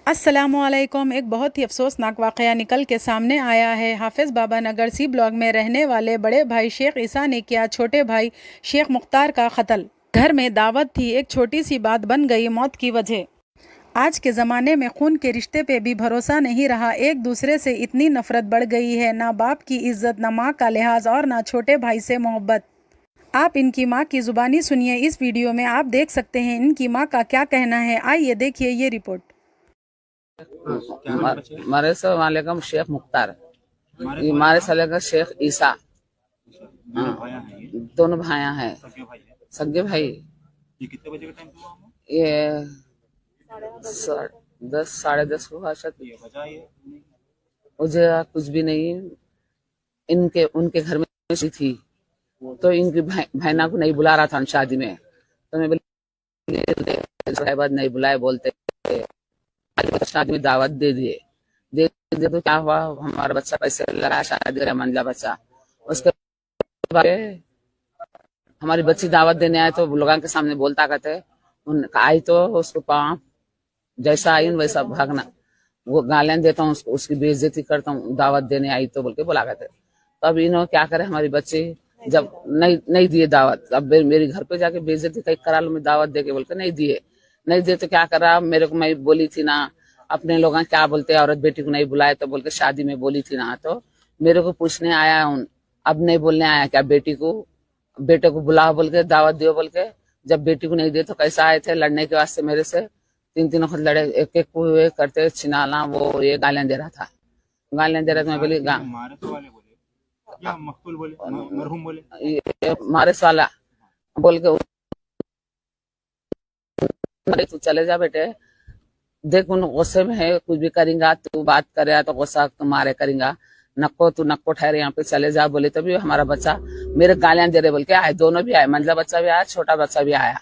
अस्सलामुअलैकुम। एक बहुत ही अफसोसनाक वाक़या निकल के सामने आया है। हाफिज़ बाबा नगर सी ब्लॉक में रहने वाले बड़े भाई शेख ईसा ने किया छोटे भाई शेख मुख्तार का कत्ल। घर में दावत थी, एक छोटी सी बात बन गई मौत की वजह। आज के ज़माने में खून के रिश्ते पे भी भरोसा नहीं रहा। एक दूसरे से इतनी नफ़रत बढ़ गई है, ना बाप की इज़्ज़त, ना माँ का लिहाज और ना छोटे भाई से मोहब्बत। आप इनकी माँ की ज़ुबानी सुनिए। इस वीडियो में आप देख सकते हैं इनकी माँ का क्या कहना है। आइए देखिए ये रिपोर्ट। मारे वालेकुम शेख मुख्तार, मारे साले का शेख ईसा। दोनों भाइयां हैं, सगे भाई। ये कितने बजे का टाइम हुआ? ये 10 साढ़े 10 हुआ शायद। मुझे कुछ भी नहीं, इनके उनके घर में थी तो इनकी बहना को नहीं बुला रहा था शादी में, तो मैं बोले नहीं बुलाए, बोलते शादी में दावत दे दिए तो क्या हुआ, हमारा बच्चा पैसे लगा शादी करा, मंझला बच्चा। उसके बाद हमारी बच्ची दावत देने आए तो लोगों के सामने बोलता कहते आई तो उसको पाँव जैसा आई वैसा भागना, वो गालियां देता हूँ उसको, उसकी बेइज्जती करता हूँ, दावत देने आई तो बोल के बोला करते। तब इन्होंने क्या करे, हमारी बच्ची जब नहीं दिए दावत, अब मेरे घर पे जाके बेइज्जती कहीं करा लो, मैं दावत दे के बोल के नहीं दिए तो क्या करा, मेरे को मैं बोली थी ना, अपने लोग क्या बोलते हैं औरत बेटी को नहीं बुलाए तो बोल के शादी में बोली थी ना, तो मेरे को पूछने आया उन, अब नहीं बोलने आया क्या बेटे को बुलाओ बोल के, दावत दियो बोल के। जब बेटी को नहीं दिए तो कैसा आए थे लड़ने के वास्ते मेरे से, तीन वक्त लड़े, एक एक को करते छिनाला, वो ये गालियां दे रहा था, गालियां दे रहा था। मैं बोली मरहूम बोले मारे साला बोल के, तू चले जा बेटे, देख उन गुस्से में है, कुछ भी करेंगा तू बात करे तो गुस्सा तुम्हारे करेंगा, तू नक्को ठहरे, यहाँ पे चले जा बोले। तभी हमारा बच्चा मेरे गालियां दे रहे बोल के आए, दोनों भी आए, मंझला बच्चा भी आया, छोटा बच्चा भी आया,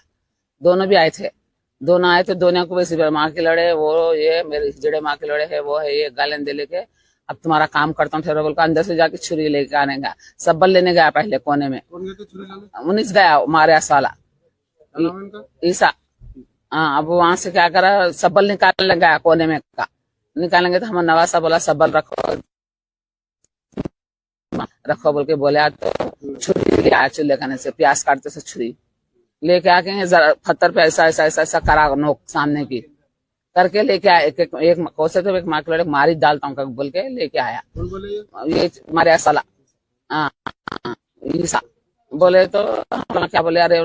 दोनों भी आए थे। दोनों आए तो दोनों को वैसे माँ के लड़े, वो ये मेरे जड़े माँ के लड़े है, वो है ये गालियां दे लेके, अब तुम्हारा काम करता हूँ ठहरो बोल के अंदर से जाके छुरी लेके आने गया, सब्बल लेने गया पहले कोने में, उन्नीस गया मारे साला ईसा। हाँ, अब वहां से क्या करा, सब्बल निकालने गया कोने में का, निकालेंगे तो हमारा नवासा बोला सब्बल रखो बोल के बोले, तो छुरी ले आया चूल्हे खाने से, प्याज काटते से छुरी लेके आके जरा पत्थर पे ऐसा करा नोक सामने की करके लेके आया, एक कोसे तो एक माँ के लड़े मारी डालता हूँ बोल के लेके आया, ये मारे साला ईसा। बोले तो क्या बोले, अरे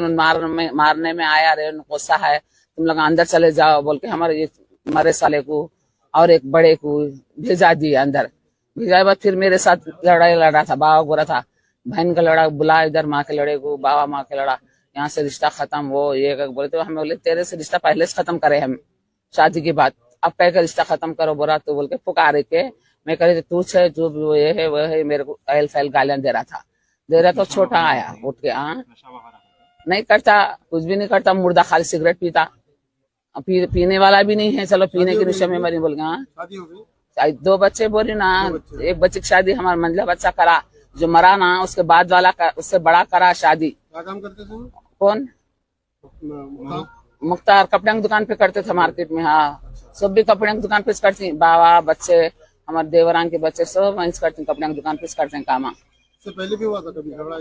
मारने में आया, अरे गुस्सा है, तुम लोग अंदर चले जाओ बोल के हमारे मरे साले को और एक बड़े को भेजा दिए अंदर। भेजा बाद फिर मेरे साथ लड़ाई लड़ा था, बाबा गोरा था, बहन का लड़ा बुला इधर, माँ के लड़े को, बाबा माँ के लड़ा, यहाँ से रिश्ता खत्म, वो ये बोले तो हमें बोले तेरे से रिश्ता पहले से खत्म करे हम शादी की बात, अब कह कर रिश्ता खत्म करो बोरा, तो बोल के पुकारे के मैं कह तू छे जो ये है वो है, मेरे को अहल फैल गालियां दे रहा तो छोटा आया उठ के, नहीं करता, कुछ भी नहीं करता, मुर्दा खाली सिगरेट पीता, पीने वाला भी नहीं है, चलो पीने के नशे में मरी बोल गया। 2 बच्चे बोली ना, एक बच्चे की शादी हमारा मंझला बच्चा करा, जो मरा ना उसके बाद वाला उससे बड़ा करा शादी। क्या काम करते थे? कौन? मुख्तार कपड़े की दुकान पे करते थे मार्केट में। हाँ, सब भी कपड़े की दुकान पे करती, बाबा बच्चे हमारे देवरान के बच्चे सब वहीं करते, कपड़े की दुकान पे करते हैं काम। इससे पहले भी हुआ था कभी झगड़ा?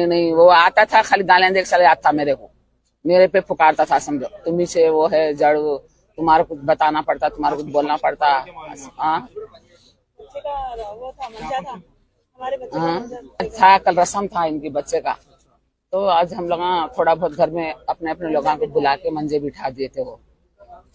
नहीं, वो आता था खाली गालियां देख चले आता, मेरे पे पुकारता था, समझो तुम्ही से वो है जड़, तुम्हारा कुछ बताना पड़ता, तुम्हारा कुछ बोलना पड़ता। था कल रस्म था इनके बच्चे का, तो आज हम लोग थोड़ा बहुत घर में अपने अपने लोगों को बुला के मंजे बिठा दिए थे वो,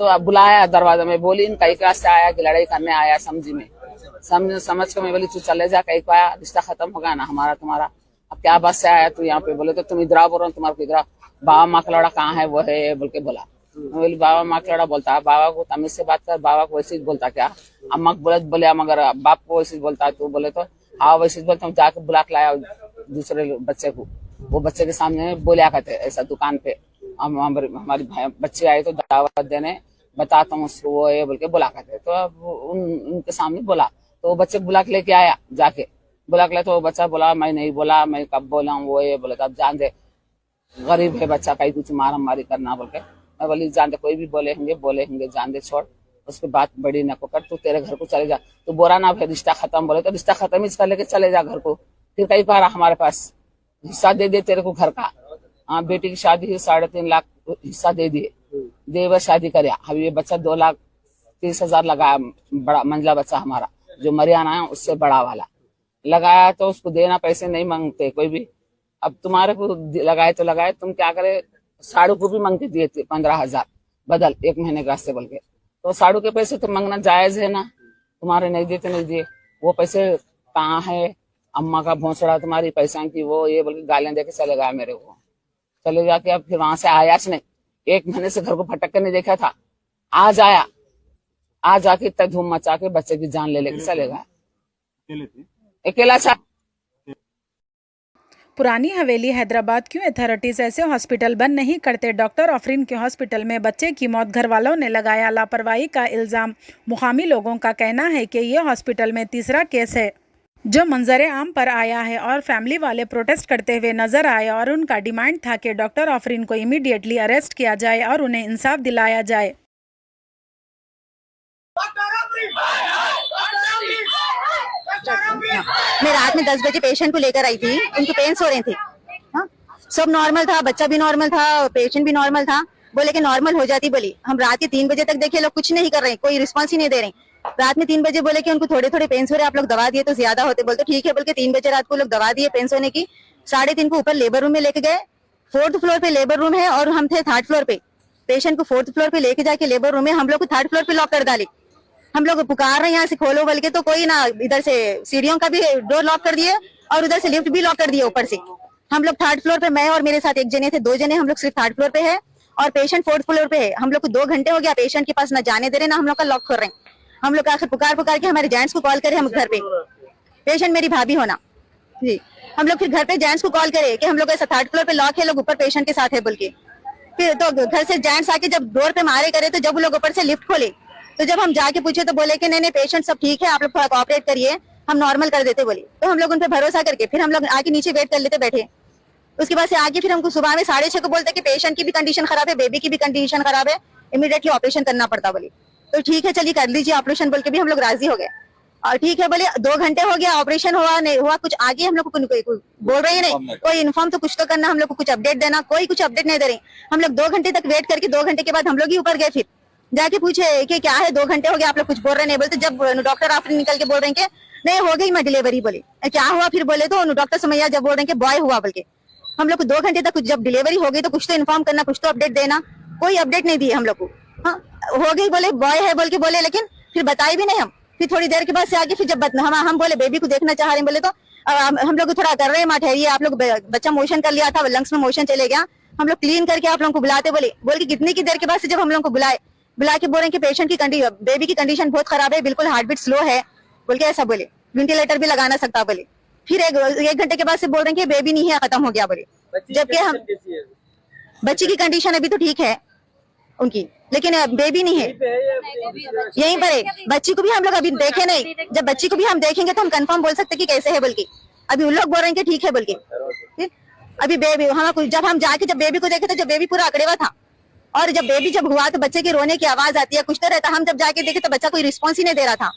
तो अब बुलाया दरवाजा में, बोली इन कई का से आया कि लड़ाई करने आया, समझ के मैं बोली तू चले जा, कहीं का रिश्ता खत्म होगा ना हमारा तुम्हारा, अब क्या बात से आया तू यहाँ पे, बोले तो तुम इधर बोल रहे हो, तुम्हारे को इधर बाबा माँ का लड़ा कहाँ है वो है बोल के बोला। मैं बोली बाबा माँ का लड़ा बोलता है, बाबा को तमीज से बात कर, बाबा को वैसे ही बोलता क्या, अम्मा को बोले मगर बाप को वैसे बोलता है, तू बोले तो हाँ वैसे बोलता हूँ, जाके बुला के लाया दूसरे बच्चे को, वो बच्चे के सामने बोलिया करते ऐसा दुकान पे, हमारी बच्चे आए तो दावत देने बताता हूँ उसको वो ये बोल के बोला करते, तो अब उनके सामने बोला तो वो बच्चे को बुला के लेके आया, जाके बुला के लाया। तो वो बच्चा बोला मैं नहीं बोला, मैं कब बोला हूँ, वो ये बोला। अब जान दे गरीब है बच्चा, कहीं कुछ मारा मारी करना बोल के मैं बोली जान दे, कोई भी बोले होंगे जान दे, छोड़ उसके बात बड़ी न को कर, तू तेरे घर को चले जा, तू बोरा ना भाई रिश्ता खत्म, बोले तो रिश्ता खत्म ही कर लेके चले जा घर को। फिर कहीं कह रहा हमारे पास हिस्सा दे दे तेरे को घर का। हाँ बेटी की शादी हुई, 3.5 लाख हिस्सा दे दिए, दे बस शादी करे। अब ये बच्चा 2,30,000 लगाया, बड़ा मंझला बच्चा हमारा जो मरियाना है उससे बड़ा वाला लगाया, तो उसको देना पैसे नहीं मांगते कोई भी। अब तुम्हारे को लगाए तो लगाए, तुम क्या करे, साड़ू को भी मांगते दिए थे 15,000 बदल 1 महीने का से बोल के। तो साड़ू के पैसे तो मांगना जायज है ना, तुम्हारे नहीं देते नहीं दिए, वो पैसे कहाँ है, अम्मा का भोंसड़ा तुम्हारी पैसा की, वो ये बोल के गालियां देके चले गया मेरे को। चले जाके अब फिर वहां से आया नहीं, 1 महीने से घर को फटक कर नहीं देखा था, आज आया, आज जाके इतना धूम मचा के बच्चे की जान ले लेके चले गया, अकेला था। पुरानी हवेली हैदराबाद क्यों अथॉरिटीज ऐसे हॉस्पिटल बंद नहीं करते? डॉक्टर आफरीन के हॉस्पिटल में बच्चे की मौत, घर वालों ने लगाया लापरवाही का इल्ज़ाम। मुकामी लोगों का कहना है कि यह हॉस्पिटल में तीसरा केस है जो मंजर आम पर आया है और फैमिली वाले प्रोटेस्ट करते हुए नजर आए और उनका डिमांड था कि डॉक्टर आफरीन को इमीडिएटली अरेस्ट किया जाए और उन्हें इंसाफ दिलाया जाए। मैं रात में 10 बजे पेशेंट को लेकर आई थी, उनके पेन्स हो रहे थे। हाँ, सब नॉर्मल था, बच्चा भी नॉर्मल था, पेशेंट भी नॉर्मल था। बोले कि नॉर्मल हो जाती, बोली हम रात के 3 बजे तक देखे, लोग कुछ नहीं कर रहे, कोई रिस्पांस ही नहीं दे रहे। रात में 3 बजे बोले कि उनको थोड़े थोड़े पेन्स हो रहे, आप लोग दवा दिए तो ज्यादा होते, बोलते ठीक है बोल के 3 बजे रात को लोग दवा दिए पेन्स होने की। 3:30 को ऊपर लेबर रूम में लेके गए, 4th फ्लोर पे लेबर रूम है और हम थे 3rd फ्लोर पे। पेशेंट को 4th फ्लोर पे लेके जाके लेबर रूम में हम लोग को 3rd फ्लोर पे लॉक कर डाले। हम लोग पुकार रहे हैं यहाँ से खोलो बोल के, तो कोई ना, इधर से सीढ़ियों का भी डोर लॉक कर दिए और उधर से लिफ्ट भी लॉक कर दिए ऊपर से। हम लोग 3rd फ्लोर पे, मैं और मेरे साथ 1 जने थे, 2 जने हम लोग सिर्फ 3rd फ्लोर पे है और पेशेंट 4th फ्लोर पे है। हम लोग को 2 घंटे हो गया पेशेंट के पास ना जाने दे रहे ना हम लोग का लॉक कर रहे हैं। हम लोग आखिर पुकार के हमारे जेंट्स को कॉल करे, हम घर पे पेशेंट मेरी भाभी होना जी, हम लोग फिर घर पे जेंट्स को कॉल करे कि हम लोग ऐसा 3rd फ्लोर पे लॉक है, लोग ऊपर पेशेंट के साथ है बोल के। फिर तो घर से जेंट्स आके जब डोर पे मारे करे, तो जब वो लोग ऊपर से लिफ्ट खोले, तो जब हम जाके पूछे तो बोले कि नहीं पेशेंट सब ठीक है, आप लोग थोड़ा कोऑपरेट करिए, हम नॉर्मल कर देते बोले। तो हम लोग उन पे भरोसा करके फिर हम लोग आके नीचे वेट कर लेते बैठे। उसके बाद से आके फिर हमको सुबह में 6:30 को बोलते कि पेशेंट की भी कंडीशन खराब है, बेबी की भी कंडीशन खराब है, इमीडिएटली ऑपरेशन करना पड़ता बोले। तो ठीक है चलिए कर लीजिए ऑपरेशन बोल के भी हम लोग राजी हो गए। और ठीक है बोले 2 घंटे हो गया, ऑपरेशन हुआ नहीं हुआ कुछ, आगे हम लोग को बोल रहे हैं नहीं, कोई इन्फॉर्म तो कुछ तो करना, हम लोग को कुछ अपडेट देना, कोई कुछ अपडेट नहीं दे रहे। हम लोग 2 घंटे तक वेट करके 2 घंटे के बाद हम लोग ही ऊपर गए, फिर जाके पूछे कि क्या है 2 घंटे हो गया आप लोग कुछ बोल रहे नहीं, बोलते जब डॉक्टर आफरीन निकल के बोल रहे हैं कि नहीं हो गई मैं डिलीवरी, बोले क्या हुआ फिर, बोले तो डॉक्टर समैया जब बोल रहे हैं कि बॉय हुआ बोल के। हम लोग को 2 घंटे तक जब डिलीवरी हो गई तो कुछ तो इन्फॉर्म करना, कुछ तो अपडेट देना, कोई अपडेट नहीं दिए हम लोग को। हाँ हो गई बोले बॉय है बोल के बोले, लेकिन फिर बताए भी नहीं हम। फिर थोड़ी देर के बाद से आगे फिर जब हम बोले बेबी को देखना चाह रहे हैं, बोले तो हम लोग थोड़ा कर रहे हैं, ठहरिए आप लोग, बच्चा मोशन कर लिया था, लंग्स में मोशन चले गया, हम लोग क्लीन करके आप लोगों को बुलाते बोले कि कितनी की देर के बाद से जब हम लोग को बुला के बोल रहे हैं कि पेशेंट की कंडीशन, बेबी की कंडीशन बहुत खराब है, बिल्कुल हार्ट बीट स्लो है बोल के ऐसा बोले, वेंटिलेटर भी लगा ना सकता बोले। फिर 1 घंटे के बाद से बोल रहे हैं कि बेबी नहीं है, खत्म हो गया बोले। जबकि हम बच्ची की कंडीशन अभी तो ठीक है उनकी, लेकिन बेबी नहीं है, यहीं पर है। बच्ची को भी हम लोग अभी देखे नहीं, जब बच्ची को भी हम देखेंगे तो हम कंफर्म बोल सकते कि कैसे है बोल के। अभी उन लोग बोल रहे हैं कि ठीक है बोल के। अभी बेबी जब हम जाके जब बेबी को देखे तो जब बेबी पूरा अकड़ेवा था, और जब बेबी जब हुआ तो बच्चे की रोने की आवाज आती है, कुछ तो रहता। हम जब जाके देखे तो बच्चा कोई रिस्पॉन्स ही नहीं दे रहा था।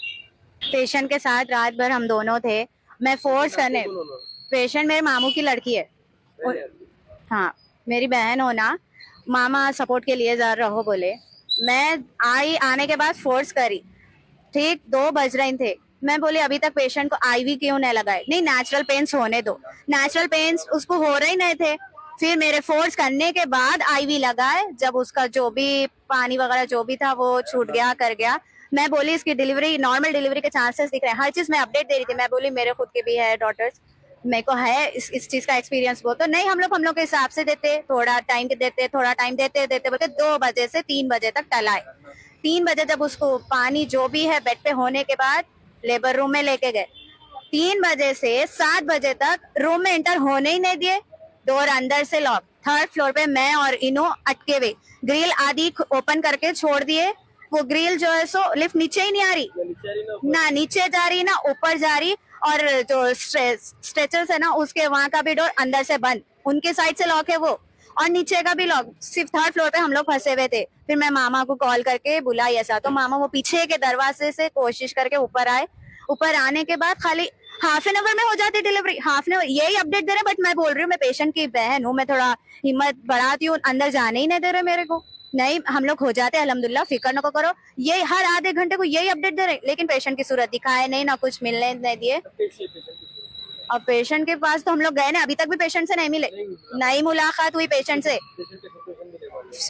पेशेंट के साथ रात भर हम दोनों थे, मैं फोर्स करने, पेशेंट मेरे मामू की लड़की है, हाँ मेरी बहन हो ना, मामा सपोर्ट के लिए जा रहो बोले, मैं आने के बाद फोर्स करी, ठीक 2 बज रहे थे, मैं बोली अभी तक पेशेंट को आईवी क्यों नहीं लगाए, नहीं नेचुरल पेन्स होने दो, नेचुरल पेन्स उसको हो रहे ही नहीं थे। फिर मेरे फोर्स करने के बाद आईवी लगाए, जब उसका जो भी पानी वगैरह जो भी था वो छूट गया, कर गया। मैं बोली इसकी डिलीवरी, नॉर्मल डिलीवरी के चांसेस दिख रहे हैं, हर चीज मैं अपडेट दे रही थी। मैं बोली मेरे खुद के भी है डॉटर्स, मेरे को है इस चीज का एक्सपीरियंस, वो तो नहीं हम लोग के हिसाब से देते, थोड़ा टाइम देते बोलते 2 बजे से 3 बजे तक टलाए। 3 बजे जब उसको पानी जो भी है बेड पे होने के बाद लेबर रूम में लेके गए, 3 बजे से 7 बजे तक रूम में एंटर होने ही नहीं दिए, डोर अंदर से लॉक। 3rd फ्लोर पे मैं और इनो अटके हुए, ग्रिल आदि ओपन करके छोड़ दिए, वो ग्रिल जो है सो लिफ्ट नीचे ही नहीं आ रही, ना नीचे जा रही ना ऊपर जा रही, और जो स्ट्रेचर्स है ना उसके वहां का भी डोर अंदर से बंद, उनके साइड से लॉक है वो, और नीचे का भी लॉक। सिर्फ 3rd फ्लोर पे हम लोग फंसे हुए थे। फिर मैं मामा को कॉल करके बुलाई ऐसा, तो मामा वो पीछे के दरवाजे से कोशिश करके ऊपर आए। ऊपर आने के बाद खाली हाफ एन आवर में हो जाती डिलीवरी, हाफ एन आवर यही अपडेट दे रहे। बट मैं बोल रही हूँ मैं पेशेंट की बहन हूँ, मैं थोड़ा हिम्मत बढ़ाती हूँ, अंदर जाने ही नहीं दे रहे मेरे को। नहीं हम लोग हो जाते अल्हम्दुलिल्लाह, फिक्र न करो। ये हर आधे घंटे को यही अपडेट दे रहे, लेकिन पेशेंट की सूरत दिखाए नहीं, ना कुछ मिलने नहीं दिए। अब पेशेंट के पास तो हम लोग गए ना, अभी तक भी पेशेंट से नहीं मिले, नहीं मुलाकात हुई पेशेंट से।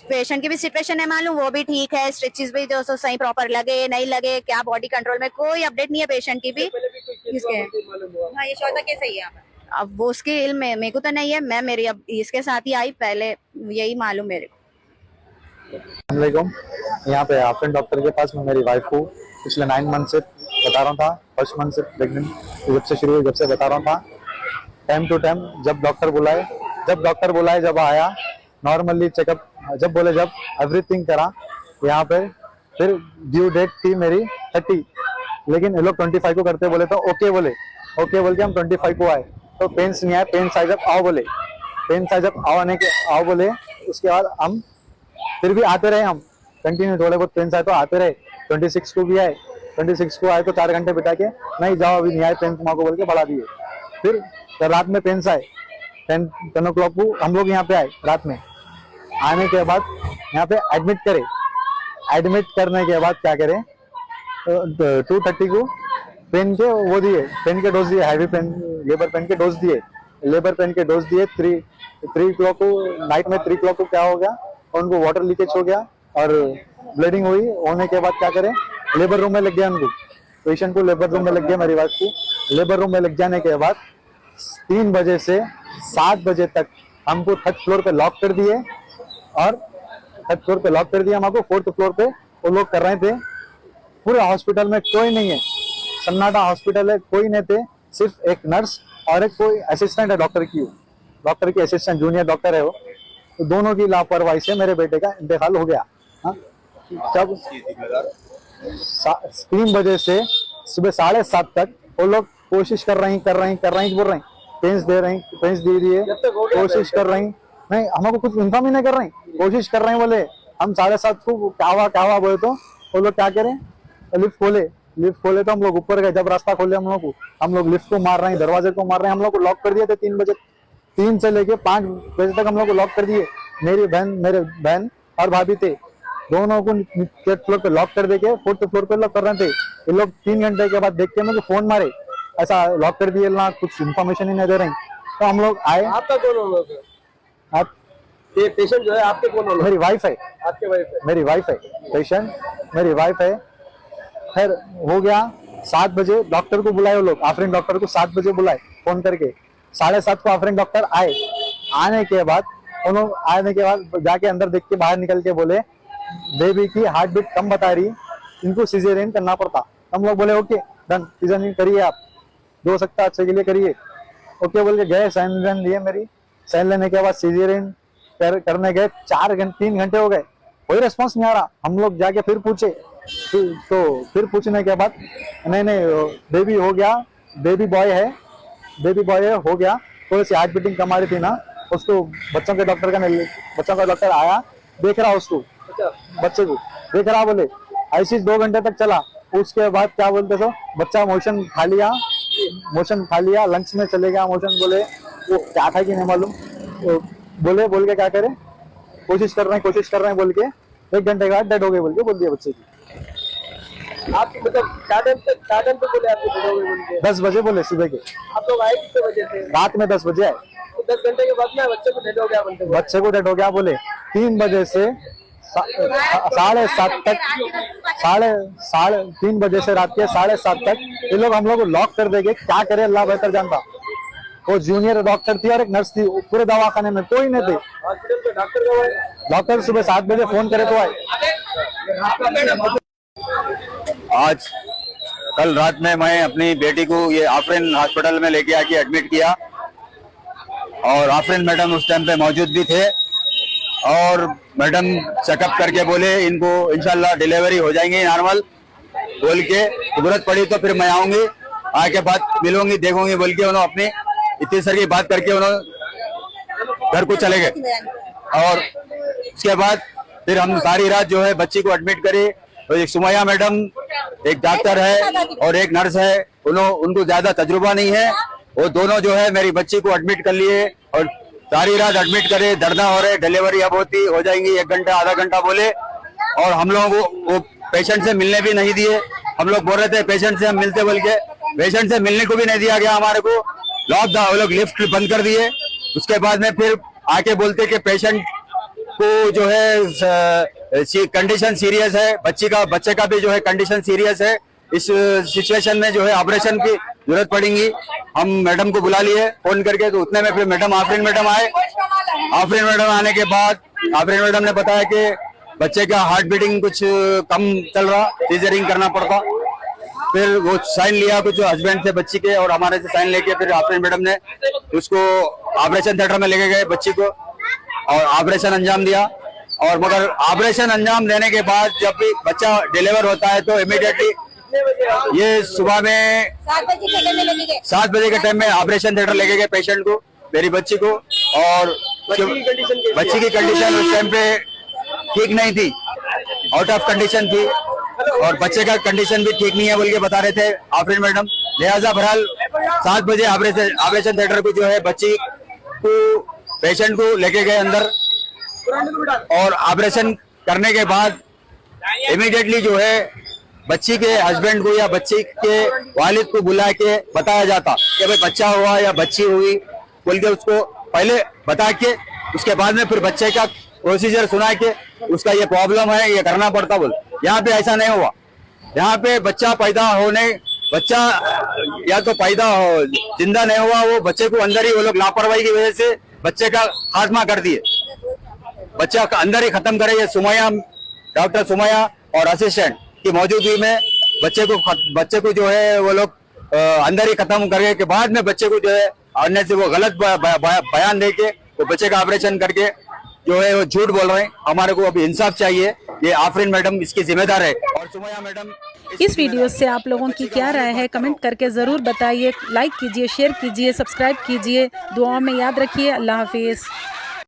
पेशेंट की भी सिचुएशन नहीं मालूम, वो भी ठीक है, स्टिचेस भी जो सही प्रॉपर लगे नहीं लगे, क्या बॉडी कंट्रोल में, कोई अपडेट नहीं है पेशेंट की भी। इसके हाँ ये चौथा केस है यहाँ पर। अब वो उसके इल्म में, मेरे को तो नहीं है, मैं मेरी अब इसके साथ ही आई, पहले यही मालूम मेरे को। अस्सलामुअलैकुम। यहाँ पे आफरीन डॉक्टर के पास मैं मेरी वाइफ को पिछले 9 मंथ से बता रहा था, 1st मंथ से प्रेग्नेंट जब से शुरू हुई, जब से बता रहा था। टाइम टू टाइम जब डॉक्टर बुलाए जब आया, नॉर्मली चेकअप जब बोले, जब एवरीथिंग करा यहाँ पे। फिर ड्यू डेट थी मेरी 30, लेकिन ये लोग 25 को करते बोले, तो ओके बोल के हम 25 को आए। तो पेन्स नहीं आए, पेन साइज अप आओ बोले, पेन साइज अप आओ बोले। उसके बाद हम फिर भी आते रहे, हम कंटिन्यू थोड़े बहुत पेन आए तो आते रहे। 26 को भी आए, 26 को आए तो 4 घंटे बिता के नहीं जाओ अभी नहीं आए पेन माँ को बोल के बढ़ा दिए। फिर रात में पेन आए 10 o'clock को हम लोग यहाँ पे आए। रात में आने के बाद यहाँ पे एडमिट करे। एडमिट करने के बाद क्या करे, 2:30 को पेन के वो दिए, पेन के डोज दिए, हैवी पेन लेबर पेन के डोज दिए, 3 o'clock को नाइट में 3 o'clock को क्या हो गया, उनको वाटर लीकेज हो गया और ब्लीडिंग हुई। होने के बाद क्या करें, लेबर रूम में लग गया उनको, पेशेंट को लेबर रूम में लग गया, मेरी वाइफ को लेबर रूम में लग जाने के बाद 3 बजे से 7 बजे तक हमको 3rd फ्लोर पे लॉक कर दिए, और 3rd फ्लोर पे लॉक कर दिया हमको। 4th फ्लोर पे वो लोग कर रहे थे। पूरे हॉस्पिटल में कोई नहीं है, सन्नाटा हॉस्पिटल है, कोई नहीं थे, सिर्फ एक नर्स और एक कोई असिस्टेंट है डॉक्टर की असिस्टेंट, जूनियर डॉक्टर है वो। तो दोनों की लापरवाही से मेरे बेटे का इंतकाल हो गया। जब 3 बजे से सुबह 7:30 तक वो लोग कोशिश कर रही बोल रहे हैं, पेंस दे दिए, कोशिश कर रही, नहीं हमको कुछ इन्फॉर्म ही नहीं कर रही, कोशिश कर रहे हैं बोले। हम 7:30 को क्या हुआ बोले, तो वो लोग क्या करें, लिफ्ट खोले तो हम लोग ऊपर गए। जब रास्ता खोले हम लोग लिफ्ट को मार रहे हैं, दरवाजे को मार रहे हैं। हम लोग को लॉक कर दिए थे 3 बजे, 3 से लेके 5 बजे तक हम लोग को लॉक कर दिए। मेरे बहन और भाभी थे, दोनों को 3rd फ्लोर पे लॉक कर देके 4th फ्लोर पे लॉक कर रहे थे। ये लोग 3 घंटे के बाद देख के मुझे फोन मारे, ऐसा लॉक कर दिए ना, कुछ इन्फॉर्मेशन ही नहीं दे रहे। तो हम लोग आए। आपका कौन होगा? आप ये पेशेंट जो है आपके कौन होगा? मेरी वाइफ है। आपके वाइफ है? मेरी वाइफ है पेशेंट, मेरी वाइफ है। फिर हो गया 7 बजे डॉक्टर को बुलाए वो लोग, आफरीन डॉक्टर को 7 बजे बुलाए फोन करके। 7:30 को आफरीन डॉक्टर आए। आने के बाद जाके अंदर देख के बाहर निकल के बोले बेबी की हार्ट बीट कम बता रही, इनको सिजेरियन करना पड़ता। हम लोग बोले ओके डन, सिजेरियन करिए, आप जो सकता अच्छे के लिए करिए। ओके बोल के गए, साइन लिए मेरी, साइन लेने के बाद सिजेरियन करने गए। 3 घंटे हो गए, कोई रिस्पॉन्स नहीं आ रहा। हम लोग जाके फिर पूछे, फिर पूछने के बाद नहीं बेबी हो गया, बेबी बॉय है हो गया। थोड़ी सी हार्ट बीटिंग कम आ रही थी ना, उसको बच्चों का डॉक्टर आया, देख रहा उसको, बच्चे को देख रहा, बोले ऐसे 2 घंटे तक चला। उसके बाद क्या बोलते तो बच्चा मोशन खा लिया, लंच में चले गया मोशन, बोले वो क्या था कि नहीं मालूम, बोल के क्या करे, कोशिश कर रहे हैं बोल के 1 घंटे के बाद डेड हो गए बोल दिया बच्चे की। आप मतलब क्या टाइम पे बोले आपको डेड हो गए बोल के? 10 बजे बोले सुबह के। आप लोग आए कितने बजे थे? रात में 10 बजे आए। तो 10 घंटे के बाद में बच्चे को डेड हो गया बोलते? बच्चे को डेड हो गया बोले। 3 बजे से 7:30 तक, 3 बजे से रात के 7:30 तक ये लोग हम लोग को लॉक कर देंगे। क्या करे अल्लाह बेहतर जानता। वो जूनियर डॉक्टर थी और एक नर्स थी, पूरे दवाखाने में कोई नहीं थे। हॉस्पिटल में डॉक्टर कब आए? डॉक्टर सुबह 7 बजे फोन करे तो आए। आज कल रात में मैं अपनी बेटी को ये आफरीन हॉस्पिटल में लेके आके एडमिट किया, और आफरीन मैडम उस टाइम पे मौजूद भी थे। और मैडम चेकअप करके बोले इनको इंशाल्लाह डिलीवरी हो जाएंगी नॉर्मल बोल के, जरूरत पड़ी तो फिर मैं आऊंगी, आके बात मिलूंगी देखूंगी बोल के उन्होंने अपनी इतनी सारी बात करके उन्होंने घर को चले गए। और उसके बाद फिर हम सारी रात जो है बच्ची को एडमिट करे। तो एक सुमैया मैडम एक डॉक्टर है और एक नर्स है, उनको ज्यादा तजुर्बा नहीं है, वो दोनों जो है मेरी बच्ची को एडमिट कर लिए और सारी रात एडमिट करे, दर्द हो रहे, डिलीवरी अब हो जाएंगी 1 घंटा आधा घंटा बोले। और हम लोगों को वो पेशेंट से मिलने भी नहीं दिए। हम लोग बोल रहे थे पेशेंट से हम मिलते बोल के, पेशेंट से मिलने को भी नहीं दिया गया हमारे को, लॉकडाउन वो लोग लिफ्ट बंद कर दिए। उसके बाद में फिर आके बोलते कि पेशेंट को जो है कंडीशन सीरियस है, बच्चे का भी जो है कंडीशन सीरियस है, इस सिचुएशन में जो है ऑपरेशन की जरूरत पड़ेगी। हम मैडम को बुला लिए फोन करके, तो उतने में फिर मैडम आफरीन मैडम आए। आफरीन मैडम आने के बाद आफरीन मैडम ने बताया कि बच्चे का हार्ट बीटिंग कुछ कम चल रहा, सीजरिंग करना पड़ता। फिर वो साइन लिया कुछ हस्बैंड से बच्ची के और हमारे से साइन लेके फिर आफरीन मैडम ने उसको ऑपरेशन थिएटर में लेके गए बच्ची को और ऑपरेशन अंजाम दिया। और मगर ऑपरेशन अंजाम देने के बाद जब भी बच्चा डिलीवर होता है तो इमीडिएटली ये सुबह में 7 बजे के टाइम में ऑपरेशन थिएटर लेके गए पेशेंट को, मेरी बच्ची को। और बच्ची की कंडीशन उस टाइम पे ठीक नहीं थी, आउट ऑफ कंडीशन थी और बच्चे का कंडीशन भी ठीक नहीं है बोल के बता रहे थे आफरीन मैडम। लिहाजा बहरहाल 7 बजे ऑपरेशन थिएटर को जो है बच्ची को पेशेंट को लेके गए अंदर और ऑपरेशन करने के बाद इमीडिएटली जो है बच्ची के हस्बैंड को या बच्ची के वालिद को बुला के बताया जाता कि भाई बच्चा हुआ या बच्ची हुई बोल के उसको पहले बता के उसके बाद में फिर बच्चे का प्रोसीजर सुना के उसका ये प्रॉब्लम है ये करना पड़ता बोल। यहाँ पे ऐसा नहीं हुआ। यहाँ पे बच्चा या तो पैदा हो जिंदा नहीं हुआ, वो बच्चे को अंदर ही वो लोग लापरवाही की वजह से बच्चे का खात्मा कर दिए, बच्चा का अंदर ही खत्म करे। ये सुमैया डॉक्टर सुमैया और असिस्टेंट की मौजूदगी में बच्चे को जो है वो लोग अंदर ही खत्म करने के बाद में बच्चे को जो है अन्य से वो गलत बयान दे के वो बच्चे का ऑपरेशन करके जो है वो झूठ बोल रहे हैं। हमारे को अभी इंसाफ चाहिए, ये आफरीन मैडम इसकी जिम्मेदार है और सुमैया मैडम। इस वीडियो से आप लोगों की क्या राय है कमेंट करके ज़रूर बताइए। लाइक कीजिए, शेयर कीजिए, सब्सक्राइब कीजिए। दुआओं में याद रखिए। अल्लाह हाफिज़।